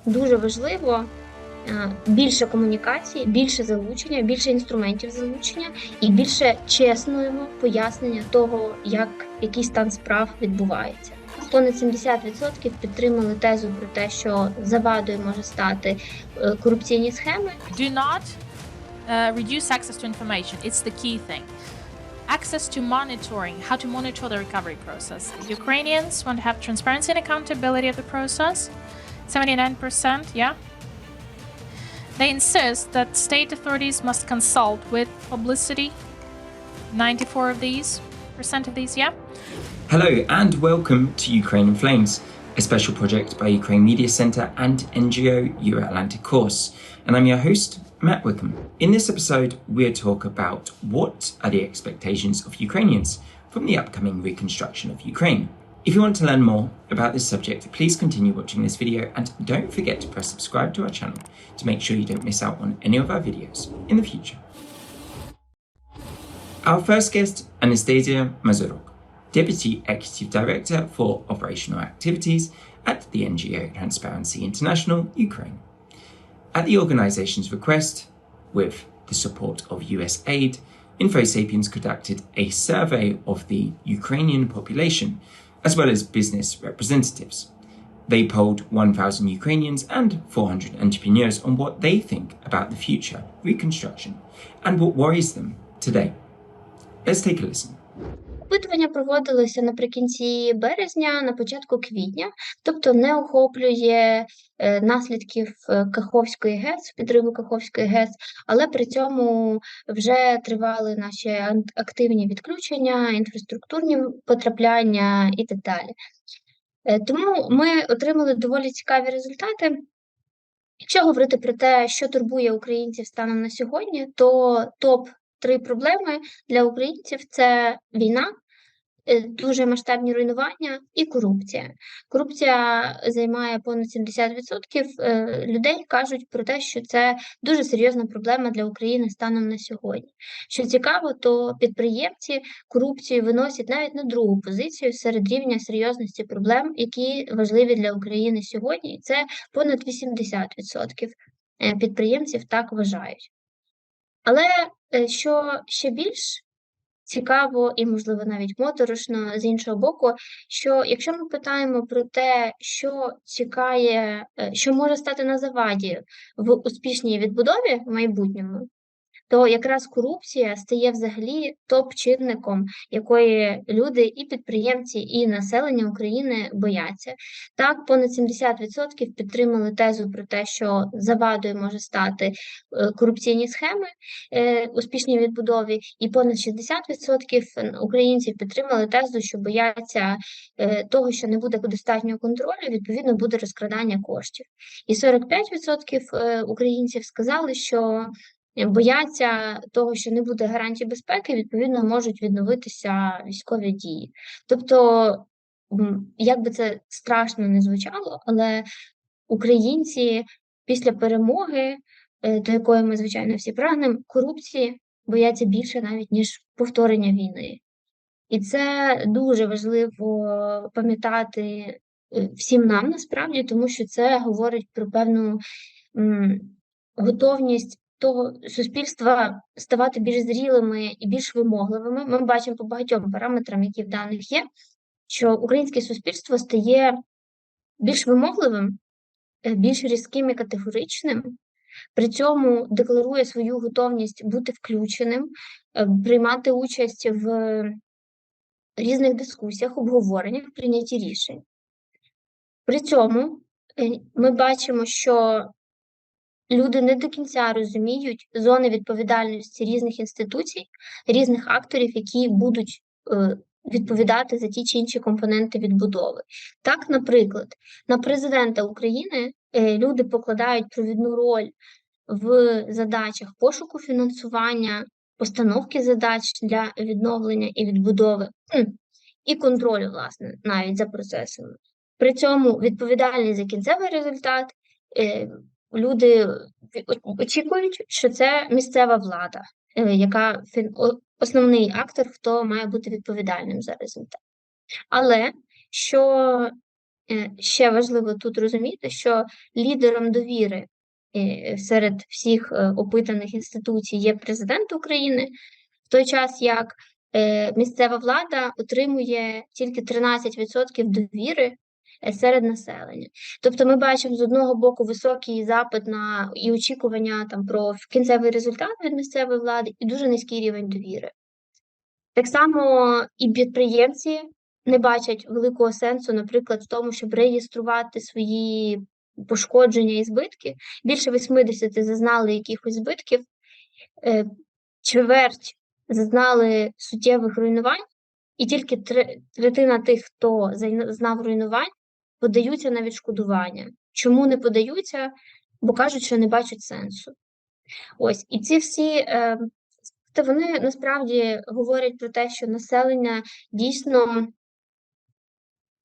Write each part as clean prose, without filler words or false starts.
дуже важливо більше комунікації, більше залучення, більше інструментів залучення і більше чесного пояснення того, який стан справ відбувається. Понад 70% підтримали тезу про те, що завадою може стати корупційні схеми. Do not reduce access to information. It's the key thing. Access to monitoring, how to monitor the recovery process. Ukrainians want to have transparency and accountability of the process. 79%, yeah. They insist that state authorities must consult with publicity. 94% of these, yeah. Hello and welcome to Ukraine in Flames, a special project by Ukraine Media Centre and NGO Euro-Atlantic Course. And I'm your host, Matt Wickham. In this episode, we'll talk about what are the expectations of Ukrainians from the upcoming reconstruction of Ukraine. If you want to learn more about this subject, please continue watching this video and don't forget to press subscribe to our channel to make sure you don't miss out on any of our videos in the future. Our first guest, Anastasiya Mazurok, Deputy Executive Director for Operational Activities at the NGO Transparency International Ukraine. At the organisation's request, with the support of USAID, InfoSapiens conducted a survey of the Ukrainian population, as well as business representatives. They polled 1,000 Ukrainians and 400 entrepreneurs on what they think about the future reconstruction and what worries them today. Let's take a listen. Опитування проводилося наприкінці березня, на початку квітня, тобто не охоплює наслідків Каховської ГЕС, підриву Каховської ГЕС, але при цьому вже тривали наші активні відключення, інфраструктурні потрапляння і так далі. Тому ми отримали доволі цікаві результати. Якщо говорити про те, що турбує українців станом на сьогодні, то топ-3 проблеми для українців – це війна, дуже масштабні руйнування і корупція. Корупція займає понад 70%. Людей кажуть про те, що це дуже серйозна проблема для України станом на сьогодні. Що цікаво, то підприємці корупцію виносять навіть на другу позицію серед рівня серйозності проблем, які важливі для України сьогодні. І це понад 80% підприємців так вважають. Але що ще більш цікаво і, можливо, навіть моторошно, з іншого боку, що якщо ми питаємо про те, що що може стати на заваді в успішній відбудові в майбутньому, то якраз корупція стає взагалі топ-чинником, якої люди і підприємці, і населення України бояться. Так, понад 70% підтримали тезу про те, що завадою може стати корупційні схеми успішній відбудові, і понад 60% українців підтримали тезу, що бояться того, що не буде достатнього контролю, відповідно буде розкрадання коштів. І 45% українців сказали, що бояться того, що не буде гарантій безпеки, відповідно, можуть відновитися військові дії. Тобто, як би це страшно не звучало, але українці після перемоги, до якої ми, звичайно, всі прагнемо, корупції бояться більше навіть, ніж повторення війни. І це дуже важливо пам'ятати всім нам, насправді, тому що це говорить про певну готовність того суспільства ставати більш зрілими і більш вимогливими. Ми бачимо по багатьом параметрам, які в даних є, що українське суспільство стає більш вимогливим, більш різким і категоричним, при цьому декларує свою готовність бути включеним, приймати участь в різних дискусіях, обговореннях, прийнятті рішень. При цьому ми бачимо, що люди не до кінця розуміють зони відповідальності різних інституцій, різних акторів, які будуть відповідати за ті чи інші компоненти відбудови. Так, наприклад, на президента України люди покладають провідну роль в задачах пошуку фінансування, постановки задач для відновлення і відбудови, і контролю, власне, навіть за процесами. При цьому відповідальність за кінцевий результат люди очікують, що це місцева влада, яка основний актор, хто має бути відповідальним за результат. Але що ще важливо тут розуміти, що лідером довіри серед всіх опитаних інституцій є президент України, в той час як місцева влада отримує тільки 13% довіри серед населення. Тобто ми бачимо з одного боку високий запит на і очікування там про кінцевий результат від місцевої влади і дуже низький рівень довіри. Так само і підприємці не бачать великого сенсу, наприклад, в тому, щоб реєструвати свої пошкодження і збитки. Більше 80 зазнали якихось збитків, чверть зазнали суттєвих руйнувань, і тільки третина тих, хто зазнав руйнувань, подаються на відшкодування. Чому не подаються? Бо кажуть, що не бачать сенсу. Ось, і ці всі вони насправді говорять про те, що населення дійсно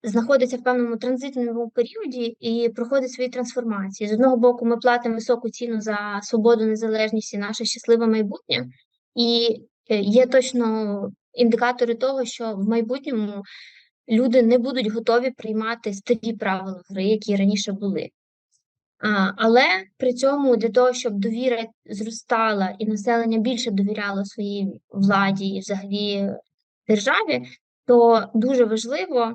знаходиться в певному транзитному періоді і проходить свої трансформації. З одного боку, ми платимо високу ціну за свободу, незалежність і наше щасливе майбутнє, і є точно індикатори того, що в майбутньому люди не будуть готові приймати старі правила гри, які раніше були. Але при цьому для того, щоб довіра зростала і населення більше довіряло своїй владі і взагалі державі, то дуже важливо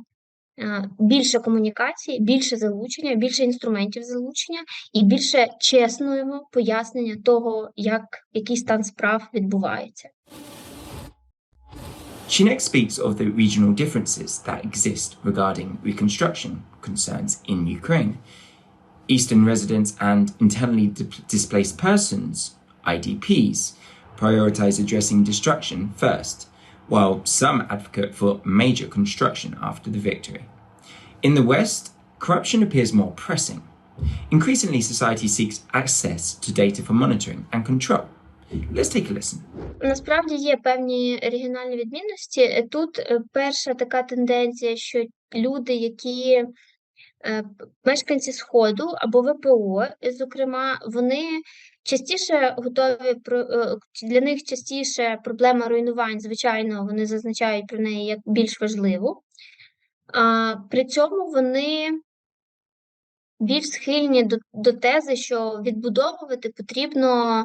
більше комунікації, більше залучення, більше інструментів залучення і більше чесного пояснення того, який стан справ відбувається. She next speaks of the regional differences that exist regarding Reconstruction concerns in Ukraine. Eastern residents and internally displaced persons, IDPs, prioritize addressing destruction first, while some advocate for major construction after the victory. In the West, corruption appears more pressing. Increasingly, society seeks access to data for monitoring and control. Let's take a listen. Насправді є певні регіональні відмінності. Тут перша така тенденція, що люди, які мешканці Сходу або ВПО, зокрема, вони частіше готові, для них частіше проблема руйнувань, звичайно, вони зазначають про неї як більш важливу. При цьому вони більш схильні до тези, що відбудовувати потрібно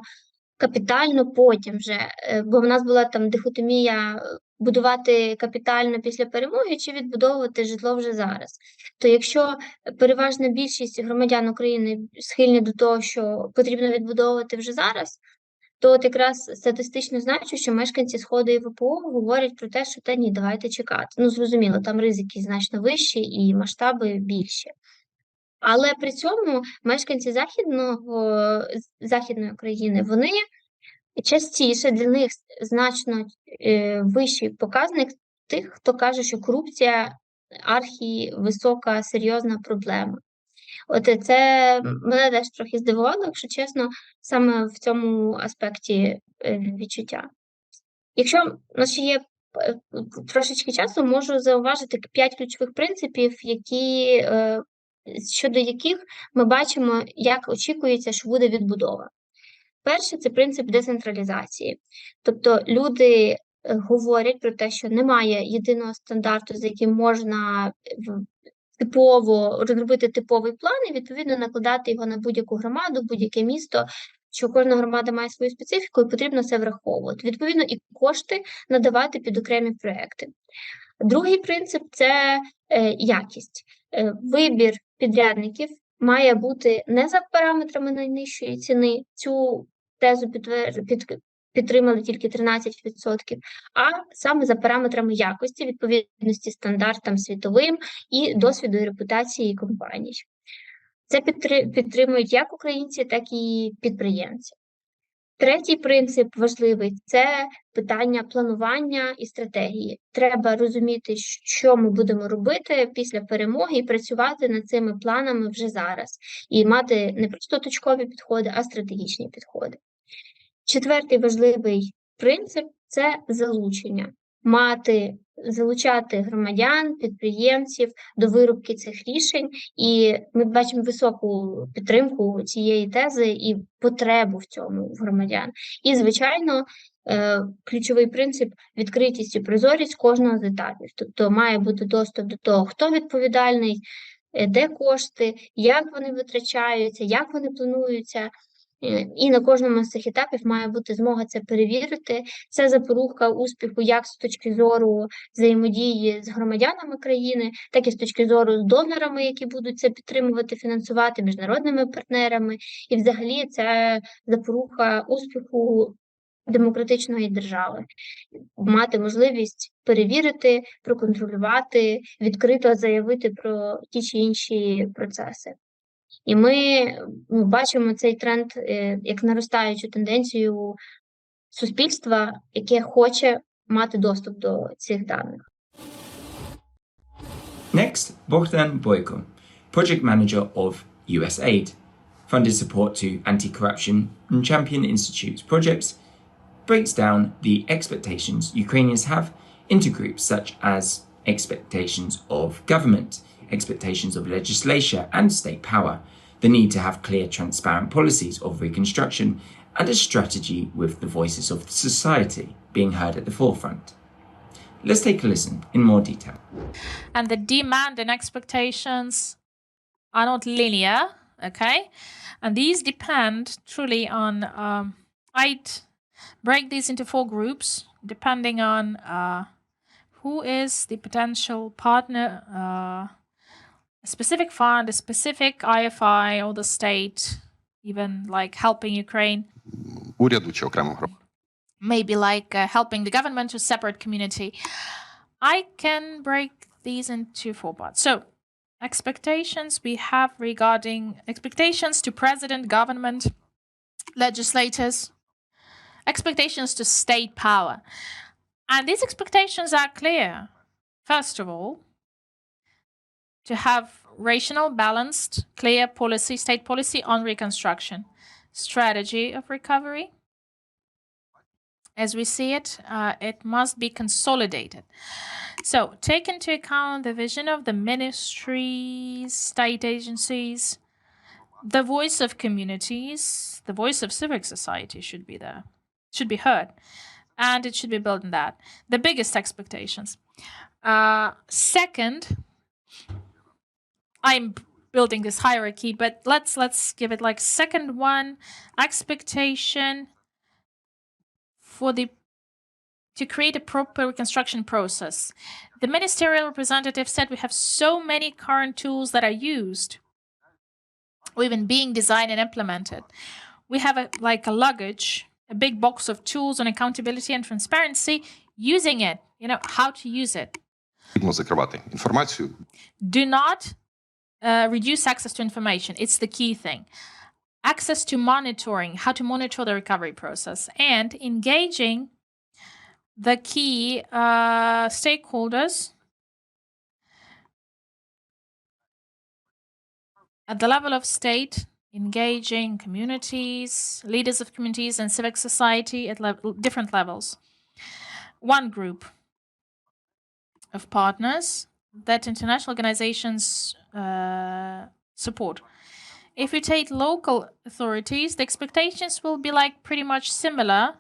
капітально потім вже, бо в нас була там дихотомія будувати капітально після перемоги чи відбудовувати житло вже зараз. То якщо переважна більшість громадян України схильні до того, що потрібно відбудовувати вже зараз, то от якраз статистично значить, що мешканці Сходу і ВПО говорять про те, що ні, давайте чекати. Ну, зрозуміло, там ризики значно вищі і масштаби більші. Але при цьому мешканці Західної України, вони частіше, для них значно вищий показник тих, хто каже, що корупція архівисока, серйозна проблема. От це мене теж трохи здивувало, якщо чесно, саме в цьому аспекті відчуття. Якщо у нас ще є трошечки часу, можу зауважити 5 ключових принципів, щодо яких ми бачимо, як очікується, що буде відбудова. Перше – це принцип децентралізації. Тобто люди говорять про те, що немає єдиного стандарту, за яким можна розробити типовий план і, відповідно, накладати його на будь-яку громаду, будь-яке місто, що кожна громада має свою специфіку і потрібно це враховувати. Відповідно, і кошти надавати під окремі проекти. Другий принцип – це якість. Вибір підрядників має бути не за параметрами найнижчої ціни, цю тезу підтримали тільки 13%, а саме за параметрами якості, відповідності стандартам світовим і досвіду і репутації компаній. Це підтримують як українці, так і підприємці. Третій принцип важливий – це питання планування і стратегії. Треба розуміти, що ми будемо робити після перемоги і працювати над цими планами вже зараз. І мати не просто точкові підходи, а стратегічні підходи. Четвертий важливий принцип – це залучення. Залучати громадян, підприємців до виробки цих рішень. І ми бачимо високу підтримку цієї тези і потребу в цьому в громадян. І, звичайно, ключовий принцип – відкритість і прозорість кожного з етапів. Тобто має бути доступ до того, хто відповідальний, де кошти, як вони витрачаються, як вони плануються. І на кожному з цих етапів має бути змога це перевірити. Це запорука успіху як з точки зору взаємодії з громадянами країни, так і з точки зору з донорами, які будуть це підтримувати, фінансувати, міжнародними партнерами. І взагалі це запорука успіху демократичної держави. Мати можливість перевірити, проконтролювати, відкрито заявити про ті чи інші процеси. І ми бачимо цей тренд як наростаючу тенденцію суспільства, яке хоче мати доступ до цих даних. Next, Bohdan Boyko, project manager of USAID-funded support to anti-corruption and champion institutes projects, breaks down the expectations Ukrainians have into groups such as expectations of government, expectations of legislature and state power, the need to have clear, transparent policies of reconstruction, and a strategy with the voices of the society being heard at the forefront. Let's take a listen in more detail. And the demand and expectations are not linear, okay? And these depend truly on, I'd break these into 4 groups, depending on who is the potential partner, a specific fund, a specific IFI, or the state, even like helping Ukraine. Уряду чи окремим громадам. Maybe like helping the government or separate community. I can break these into 4 parts. So, expectations we have regarding expectations to president, government, legislators, expectations to state power. And these expectations are clear. First of all, to have rational, balanced, clear policy, state policy on reconstruction, strategy of recovery. As we see it, it must be consolidated. So, take into account the vision of the ministries, state agencies, the voice of communities, the voice of civic society should be there, should be heard, and it should be built on that. The biggest expectations. Second, I'm building this hierarchy, but let's give it like second one, expectation to create a proper reconstruction process. The ministerial representative said we have so many current tools that are used, or even being designed and implemented. We have a luggage, a big box of tools on accountability and transparency, using it, how to use it. Потрібно закривати інформацію. Do not reduce access to information. It's the key thing. Access to monitoring, how to monitor the recovery process, and engaging the key stakeholders at the level of state, engaging communities, leaders of communities and civic society at different levels. One group of partners that international organizations support. If you take local authorities, the expectations will be like pretty much similar.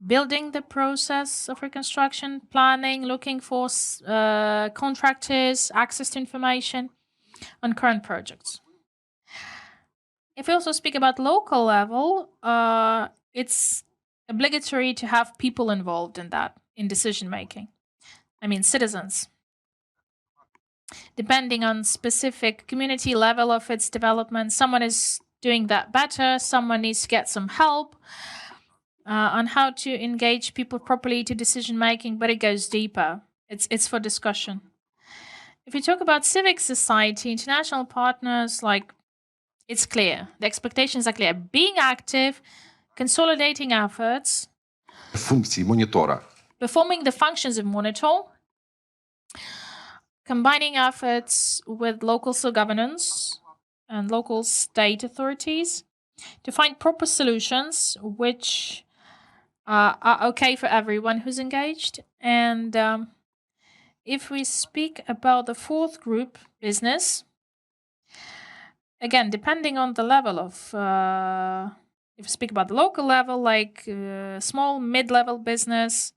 Building the process of reconstruction, planning, looking for contractors, access to information on current projects. If we also speak about local level, it's obligatory to have people involved in that, in decision making. I mean, citizens. Depending on specific community level of its development, someone is doing that better, someone needs to get some help on how to engage people properly to decision making, but it goes deeper. It's for discussion. If we talk about civic society, international partners, it's clear. The expectations are clear. Being active, consolidating efforts, Функції монітора. performing the functions of monitor, combining efforts with local governance and local state authorities to find proper solutions which are okay for everyone who's engaged. And if we speak about the 4th group, business, again, depending on the level of, if we speak about the local level, small, mid-level business,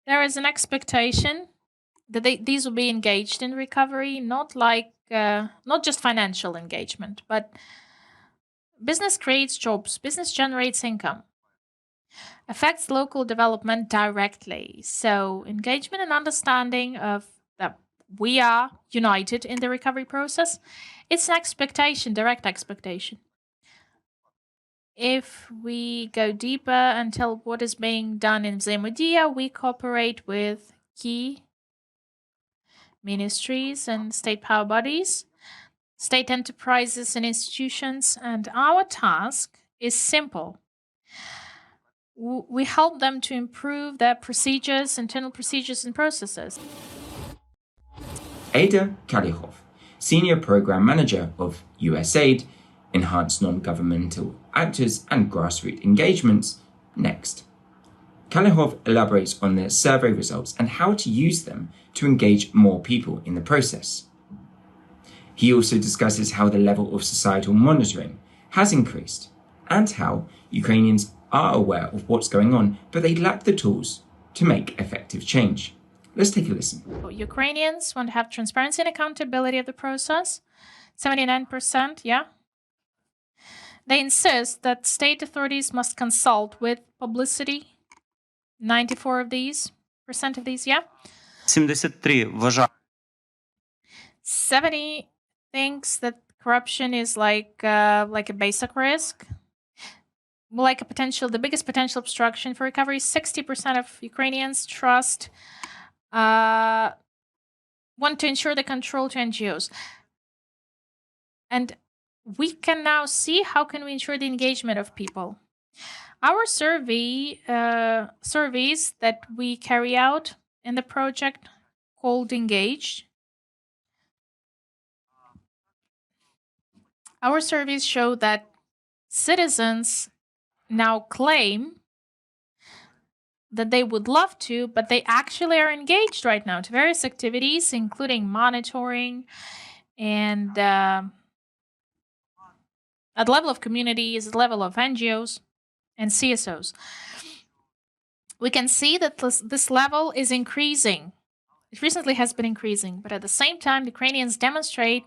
there is an expectation that these will be engaged in recovery, not just financial engagement, but business creates jobs, business generates income, affects local development directly. So engagement and understanding of that we are united in the recovery process, it's an expectation, direct expectation. If we go deeper and tell what is being done in Взаимодия, we cooperate with key ministries and state power bodies, state enterprises and institutions, and our task is simple. We help them to improve their procedures, internal procedures and processes. Ada Khalilov, Senior Program Manager of USAID, Enhanced Non-Governmental Actors and Grassroots Engagements, next. Khalilov elaborates on the survey results and how to use them to engage more people in the process. He also discusses how the level of societal monitoring has increased and how Ukrainians are aware of what's going on, but they lack the tools to make effective change. Let's take a listen. Ukrainians want to have transparency and accountability of the process. 79%, yeah. They insist that state authorities must consult with publicity. 94 of these, percent of these, yeah. 73 вважає. 70 thinks that corruption is like a basic risk, like the biggest potential obstruction for recovery. 60% of Ukrainians want to ensure the control to NGOs. And we can now see how can we ensure the engagement of people. Our surveys that we carry out in the project called Engaged, our surveys show that citizens now claim that they would love to, but they actually are engaged right now to various activities, including monitoring and at the level of communities, at the level of NGOs and CSOs. We can see that this level is increasing. It recently has been increasing, but at the same time, the Ukrainians demonstrate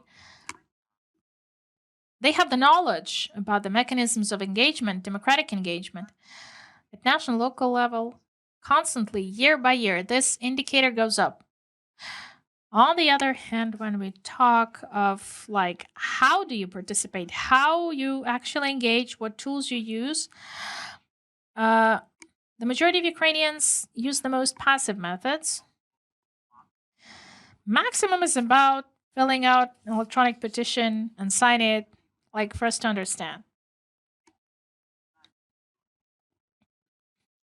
they have the knowledge about the mechanisms of engagement, democratic engagement. At national, local level, constantly, year by year, this indicator goes up. On the other hand, when we talk of like how do you participate, how you actually engage, what tools you use, the majority of Ukrainians use the most passive methods. Maximum is about filling out an electronic petition and sign it, like for us to understand.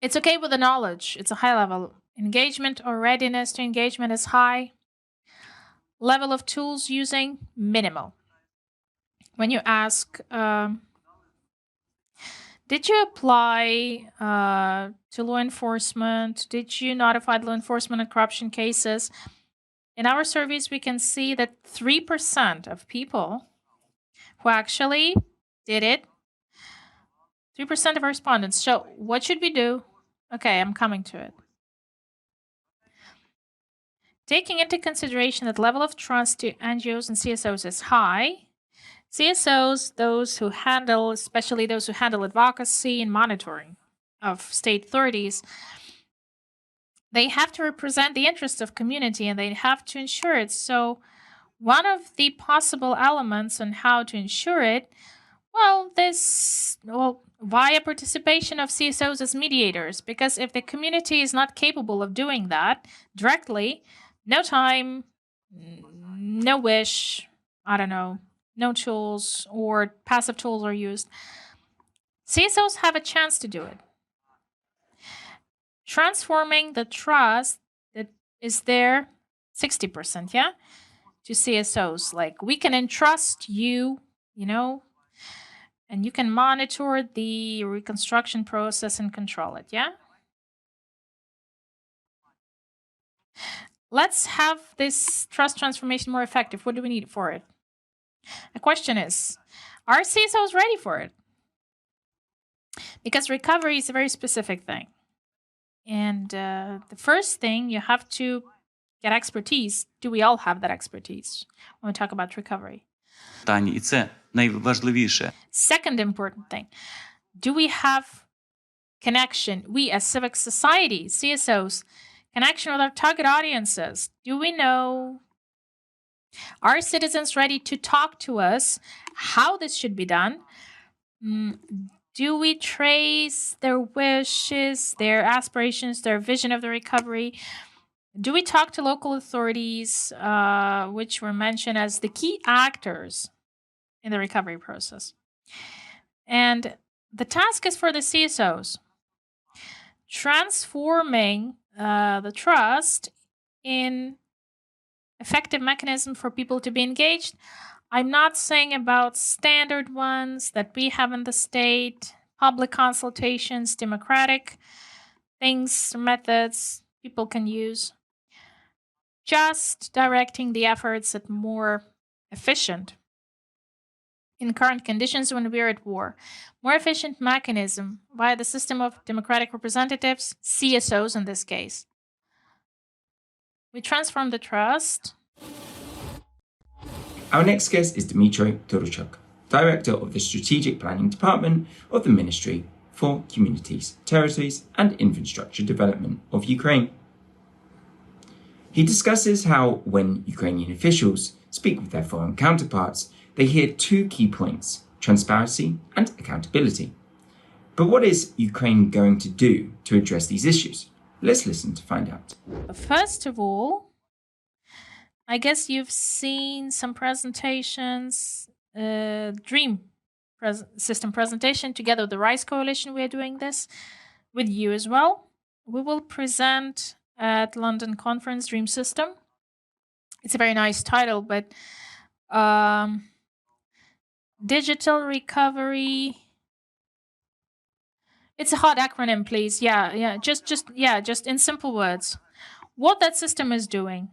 It's okay with the knowledge. It's a high level. Engagement or readiness to engagement is high. Level of tools using, minimal. When you ask, did you apply to law enforcement? Did you notify law enforcement of corruption cases? In our surveys, we can see that 3% of people who actually did it, 3% of respondents. So what should we do? Okay, I'm coming to it. Taking into consideration that level of trust to NGOs and CSOs is high, CSOs, especially those who handle advocacy and monitoring of state authorities, they have to represent the interests of community and they have to ensure it. So one of the possible elements on how to ensure it, via participation of CSOs as mediators, because if the community is not capable of doing that directly, no time, no wish, no tools or passive tools are used, CSOs have a chance to do it. Transforming the trust that is there, 60%, yeah, to CSOs. Like, we can entrust you, and you can monitor the reconstruction process and control it, yeah? Let's have this trust transformation more effective. What do we need for it? The question is, are CSOs ready for it? Because recovery is a very specific thing. And the first thing, you have to get expertise. Do we all have that expertise when we talk about recovery? питання, і це найважливіше. Second important thing, do we have connection, we as civic society, CSOs, connection with our target audiences? Do we know, are citizens ready to talk to us how this should be done? Do we trace their wishes, their aspirations, their vision of the recovery? Do we talk to local authorities, which were mentioned as the key actors in the recovery process? And the task is for the CSOs, transforming the trust in effective mechanism for people to be engaged. I'm not saying about standard ones that we have in the state, public consultations, democratic things, methods people can use. Just directing the efforts at more efficient, in current conditions when we're at war, more efficient mechanism via the system of democratic representatives, CSOs in this case. We transform the trust. Our next guest is Dmytro, Turchak, Director of the Strategic Planning Department of the Ministry for Communities, Territories and Infrastructure Development of Ukraine. He discusses how, when Ukrainian officials speak with their foreign counterparts, they hear two key points: transparency and accountability. But what is Ukraine going to do to address these issues? Let's listen to find out. First of all, I guess you've seen some presentations, Dream system presentation together with the Rise Coalition. We are doing this with you as well. We will present at London conference Dream System. It's a very nice title, but digital recovery. It's a hard acronym, please. Just in simple words. What that system is doing.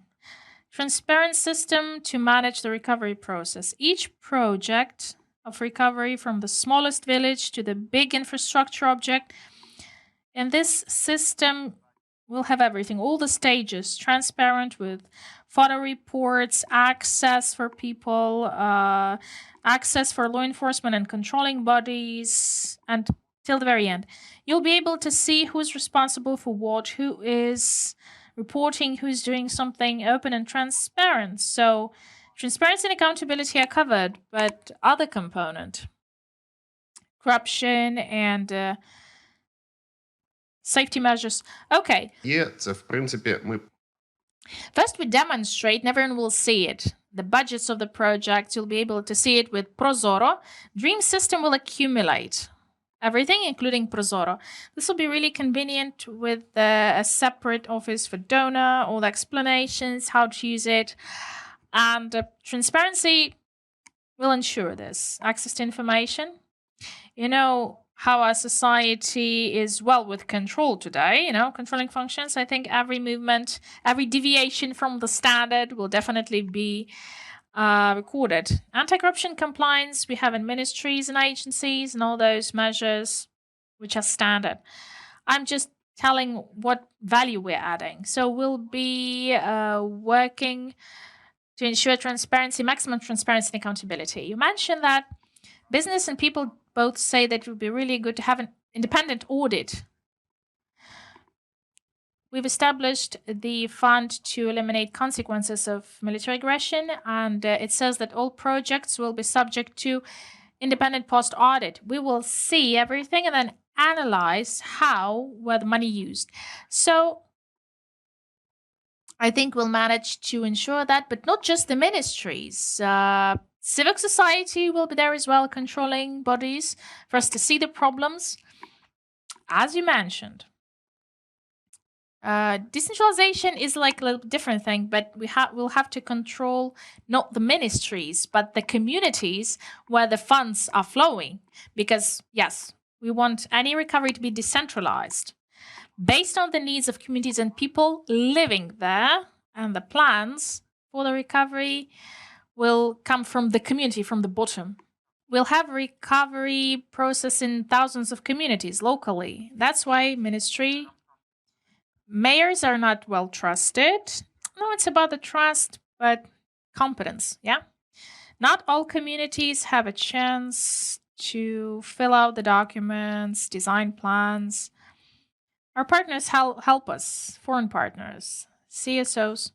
Transparent system to manage the recovery process. Each project of recovery, from the smallest village to the big infrastructure object, in this system will have everything, all the stages, transparent with photo reports, access for people, access for law enforcement and controlling bodies, and till the very end. You'll be able to see who's responsible for what, who is reporting, who's doing something, open and transparent. So transparency and accountability are covered, but other component, corruption and safety measures. Okay. Це, в принципі, ми First, we demonstrate, and everyone will see it. The budgets of the project, you'll be able to see it with Prozoro. Dream system will accumulate everything, including Prozoro. This will be really convenient with a separate office for donor, all the explanations, how to use it. And transparency will ensure this. Access to information. You know how our society is well with control today, controlling functions. I think every movement, every deviation from the standard will definitely be recorded. Anti-corruption compliance, we have in ministries and agencies and all those measures which are standard. I'm just telling what value we're adding. So we'll be working to ensure transparency, maximum transparency and accountability. You mentioned that business and people both say that it would be really good to have an independent audit. We've established the fund to eliminate consequences of military aggression, and it says that all projects will be subject to independent post-audit. We will see everything and then analyze how were the money used. So I think we'll manage to ensure that, but not just the ministries. Civic society will be there as well, controlling bodies, for us to see the problems. As you mentioned, decentralization is like a little different thing, but we'll have to control not the ministries, but the communities where the funds are flowing. Because, yes, we want any recovery to be decentralized, based on the needs of communities and people living there, and the plans for the recovery will come from the community, from the bottom. We'll have recovery process in thousands of communities locally. That's why mayors are not well trusted. No, it's about the trust, but competence, yeah? Not all communities have a chance to fill out the documents, design plans. Our partners help us, foreign partners, CSOs.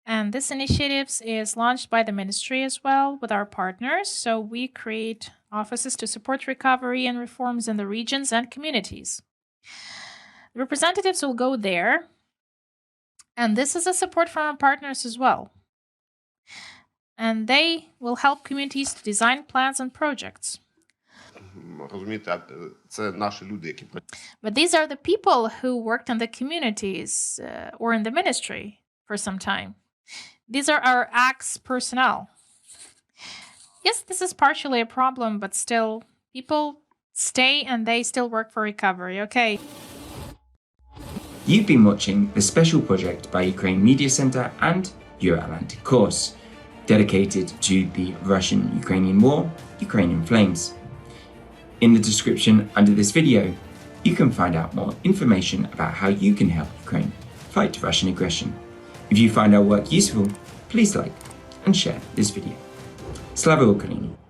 And this initiative is launched by the ministry as well with our partners. So we create offices to support recovery and reforms in the regions and communities. The representatives will go there. And this is a support from our partners as well. And they will help communities to design plans and projects. Розумієте, це наші люди, які But these are the people who worked in the communities or in the ministry for some time. These are our ACS personnel. Yes, this is partially a problem, but still, people stay and they still work for recovery, okay? You've been watching the special project by Ukraine Media Center and Euro-Atlantic course, dedicated to the Russian-Ukrainian War, Ukrainian Flames. In the description under this video, you can find out more information about how you can help Ukraine fight Russian aggression. If you find our work useful, please like and share this video. Slava Ukraini!